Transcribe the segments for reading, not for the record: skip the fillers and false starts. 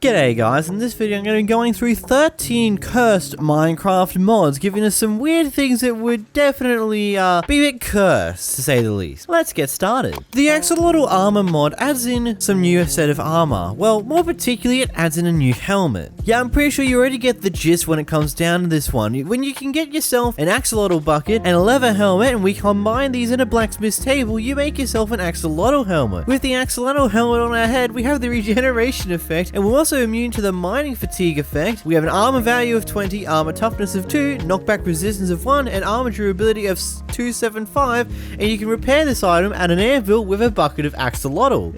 G'day guys, in this video I'm going to be going through 13 cursed Minecraft mods, giving us some weird things that would definitely be a bit cursed, to say the least. Let's get started. The Axolotl Armor mod adds in some new set of armor. Well, more particularly it adds in a new helmet. Yeah, I'm pretty sure you already get the gist when it comes down to this one. When you can get yourself an axolotl bucket and a leather helmet and we combine these in a blacksmith's table, you make yourself an axolotl helmet. With the axolotl helmet on our head, we have the regeneration effect, and we're also immune to the mining fatigue effect. We have an armor value of 20, armor toughness of 2, knockback resistance of 1, and armor durability of 275, and you can repair this item at an anvil with a bucket of axolotl.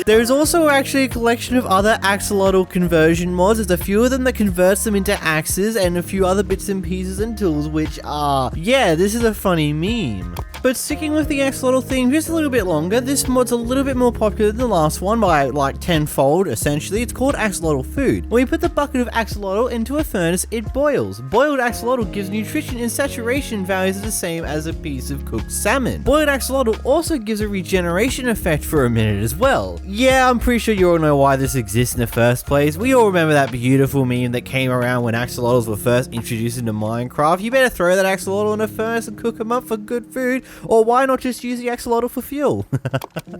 There is also actually a collection of other axolotl conversion mods. There's a few of them that converts them into axes and a few other bits and pieces and tools, which are, yeah, this is a funny meme. But sticking with the axolotl theme just a little bit longer, this mod's a little bit more popular than the last one by like tenfold, essentially. It's called Axolotl Food. When we put the bucket of axolotl into a furnace, it boils. Boiled axolotl gives nutrition and saturation values the same as a piece of cooked salmon. Boiled axolotl also gives a regeneration effect for a minute as well. Yeah, I'm pretty sure you all know why this exists in the first place. We all remember that beautiful meme that came around when axolotls were first introduced into Minecraft. You better throw that axolotl in a furnace and cook them up for good food. Or why not just use the axolotl for fuel?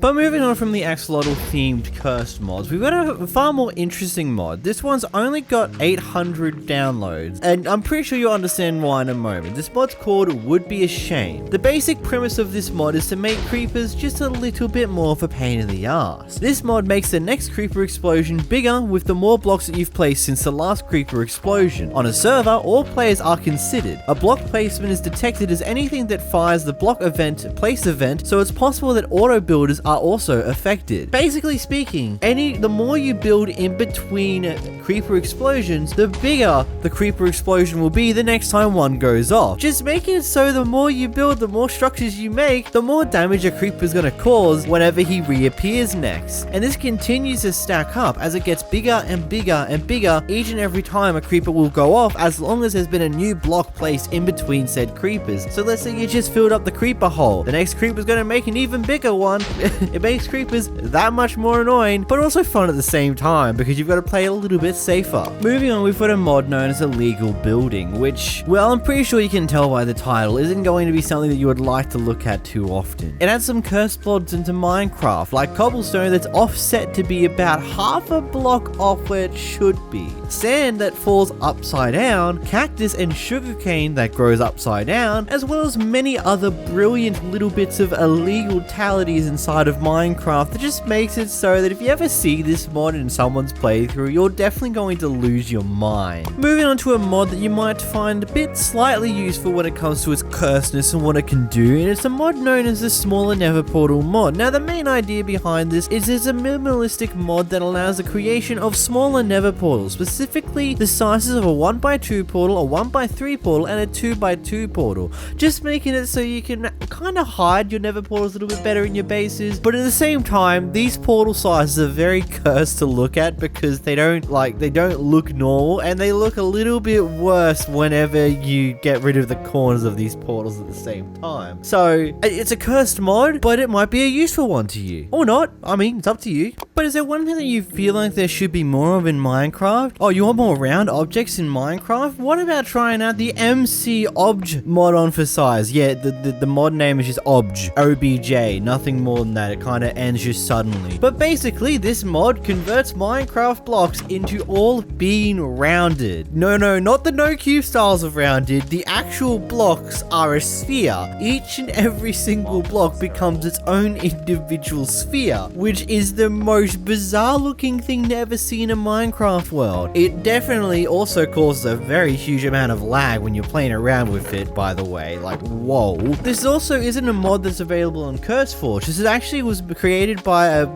But moving on from the axolotl themed cursed mods, we've got a far more interesting mod. This one's only got 800 downloads, and I'm pretty sure you'll understand why in a moment. This mod's called Would Be a Shame. The basic premise of this mod is to make creepers just a little bit more of a pain in the ass. This mod makes the next creeper explosion bigger with the more blocks that you've placed since the last creeper explosion. On a server, all players are considered. A block placement is detected as anything that fires the block event, place event, so it's possible that auto builders are also affected. Basically speaking, the more you build in between creeper explosions, the bigger the creeper explosion will be the next time one goes off. Just making it so the more you build, the more structures you make, the more damage a creeper is going to cause whenever he reappears next. And this continues to stack up as it gets bigger and bigger and bigger each and every time a creeper will go off, as long as there's been a new block placed in between said creepers. So let's say you just filled up the creeper hole. The next creeper is going to make an even bigger one. It makes creepers that much more annoying, but also fun at the same time because you've got to play a little bit safer. Moving on, we've got a mod known as illegal building, which, well, I'm pretty sure you can tell by the title, isn't going to be something that you would like to look at too often. It adds some cursed mods into Minecraft, like cobblestone that's offset to be about half a block off where it should be, sand that falls upside down, cactus and sugarcane that grows upside down, as well as many other brilliant little bits of illegalities inside of Minecraft that just makes it so that if you ever see this mod in someone's playthrough, you're definitely going to lose your mind. Moving on to a mod that you might find a bit slightly useful when it comes to its cursedness and what it can do, and it's a mod known as the Smaller Nether Portal mod. Now, the main idea behind this is it's a minimalistic mod that allows the creation of smaller nether portals, specifically the sizes of a 1x2 portal, a 1x3 portal, and a 2x2 portal, just making it so you can kind of hide your nether portals a little bit better in your bases. But at the same time, these portal sizes are very cursed to look at because they don't look normal, and they look a little bit worse whenever you get rid of the corners of these portals at the same time. So it's a cursed mod, but it might be a useful one to you, or not. I mean, it's up to you. But is there one thing that you feel like there should be more of in Minecraft? Oh, you want more round objects in Minecraft? What about trying out the MC Obj mod on for size? Yeah, the mod name is just Obj, OBJ, nothing more than that. It kind of ends just suddenly. But basically, this mod converts Minecraft blocks into all being rounded. No, not the no-cube styles of rounded. The actual blocks are a sphere. Each and every single block becomes its own individual sphere, which is the most bizarre looking thing never seen in Minecraft world. It definitely also causes a very huge amount of lag when you're playing around with it, by the way. Like, whoa. This also isn't a mod that's available on CurseForge. This actually was created by a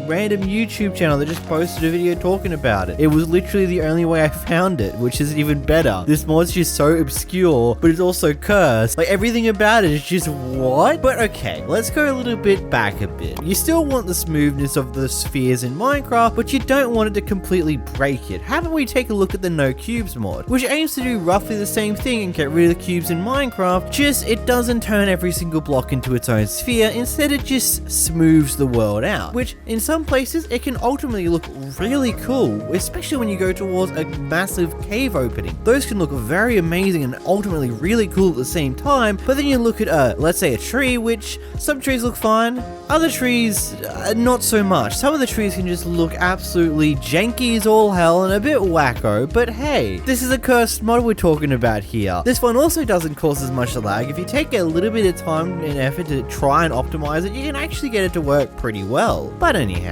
random YouTube channel that just posted a video talking about it. It was literally the only way I found it, which is even better. This mod's just so obscure, but it's also cursed. Like, everything about it is just what? But okay, let's go a little bit back a bit. You still want the smoothness of the spheres in Minecraft, but you don't want it to completely break it. How about we take a look at the No Cubes mod, which aims to do roughly the same thing and get rid of the cubes in Minecraft, just it doesn't turn every single block into its own sphere. Instead, it just smooths the world out, which in some some places it can ultimately look really cool, especially when you go towards a massive cave opening. Those can look very amazing and ultimately really cool at the same time, but then you look at let's say a tree, which some trees look fine, other trees not so much. Some of the trees can just look absolutely janky as all hell and a bit wacko, but hey, this is a cursed mod we're talking about here. This one also doesn't cause as much lag. If you take a little bit of time and effort to try and optimize it, you can actually get it to work pretty well. But anyhow.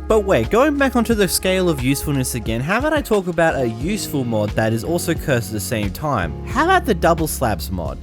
But wait, going back onto the scale of usefulness again, how about I talk about a useful mod that is also cursed at the same time? How about the double slabs mod?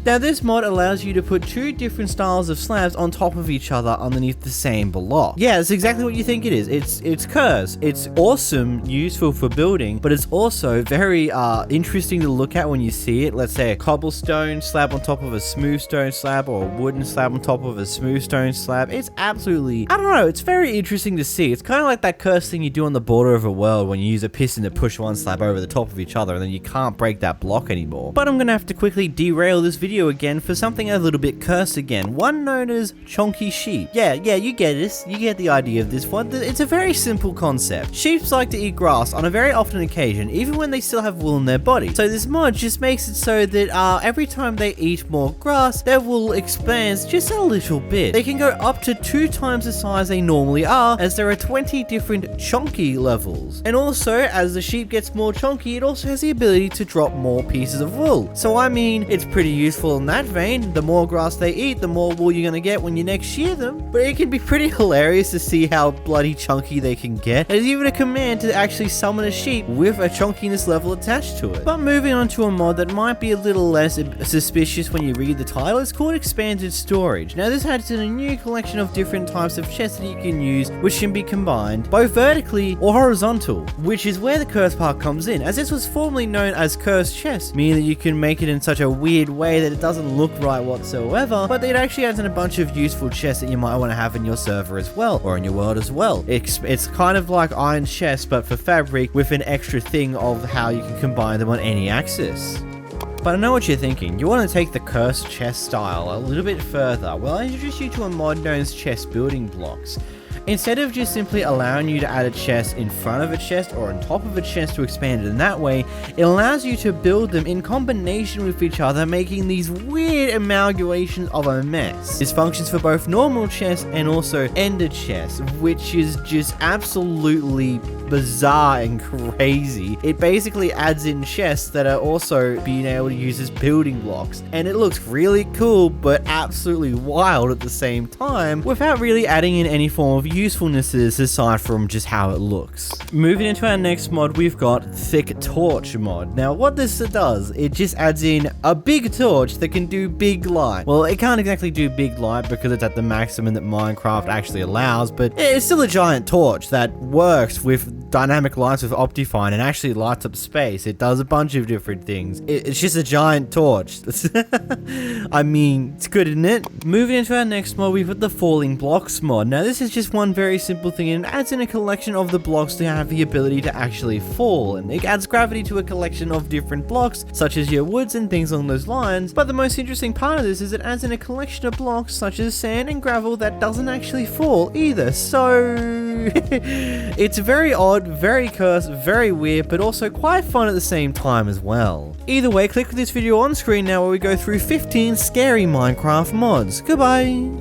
Now this mod allows you to put two different styles of slabs on top of each other underneath the same block. Yeah, that's exactly what you think it is. It's cursed. It's awesome, useful for building, but it's also very interesting to look at when you see it. Let's say a cobblestone slab on top of a smooth stone slab, or a wooden slab on top of a smooth stone slab. It's absolutely, I don't know, it's very interesting to see. It's kind of like that cursed thing you do on the border of a world when you use a piston to push one slab over the top of each other and then you can't break that block anymore. But I'm gonna have to quickly derail this video again for something a little bit cursed again, one known as chonky sheep. Yeah, you get this. You get the idea of this one. It's a very simple concept. Sheep like to eat grass on a very often occasion, even when they still have wool in their body. So this mod just makes it so that every time they eat more grass, their wool expands just a little bit. They can go up to 2 times the size they normally are, as there are 20 different chonky levels. And also, as the sheep gets more chonky, it also has the ability to drop more pieces of wool. So I mean, it's pretty useful in that vein. The more grass they eat, the more wool you're gonna get when you next shear them. But it can be pretty hilarious to see how bloody chunky they can get. There's even a command to actually summon a sheep with a chunkiness level attached to it. But moving on to a mod that might be a little less suspicious when you read the title, it's called Expanded Storage. Now this adds in a new collection of different types of chests that you can use, which can be combined both vertically or horizontal, which is where the cursed part comes in, as this was formerly known as cursed chests, meaning that you can make it in such a weird way that it doesn't look right whatsoever, but it actually adds in a bunch of useful chests that you might want to have in your server as well, or in your world as well. It's kind of like iron chests, but for fabric, with an extra thing of how you can combine them on any axis. But I know what you're thinking. You want to take the cursed chest style a little bit further. Well, I introduced you to a mod known as chest building blocks. Instead of just simply allowing you to add a chest in front of a chest or on top of a chest to expand it in that way, it allows you to build them in combination with each other, making these weird amalgamations of a mess. This functions for both normal chests and also ender chests, which is just absolutely bizarre and crazy. It basically adds in chests that are also being able to use as building blocks, and it looks really cool but absolutely wild at the same time, without really adding in any form of usefulnesses aside from just how it looks. Moving into our next mod, we've got Thick Torch mod. Now what this does, it just adds in a big torch that can do big light. Well, it can't exactly do big light because it's at the maximum that Minecraft actually allows, but it's still a giant torch that works with dynamic lights with Optifine and actually lights up space. It does a bunch of different things. It's just a giant torch. I mean, it's good, isn't it? Moving into our next mod, we've got the Falling Blocks mod. Now this is just one very simple thing, and it adds in a collection of the blocks to have the ability to actually fall, and it adds gravity to a collection of different blocks such as your woods and things along those lines. But the most interesting part of this is it adds in a collection of blocks such as sand and gravel that doesn't actually fall either. So it's very odd, very cursed, very weird, but also quite fun at the same time as well. Either way, click this video on screen now where we go through 15 scary Minecraft mods. Goodbye!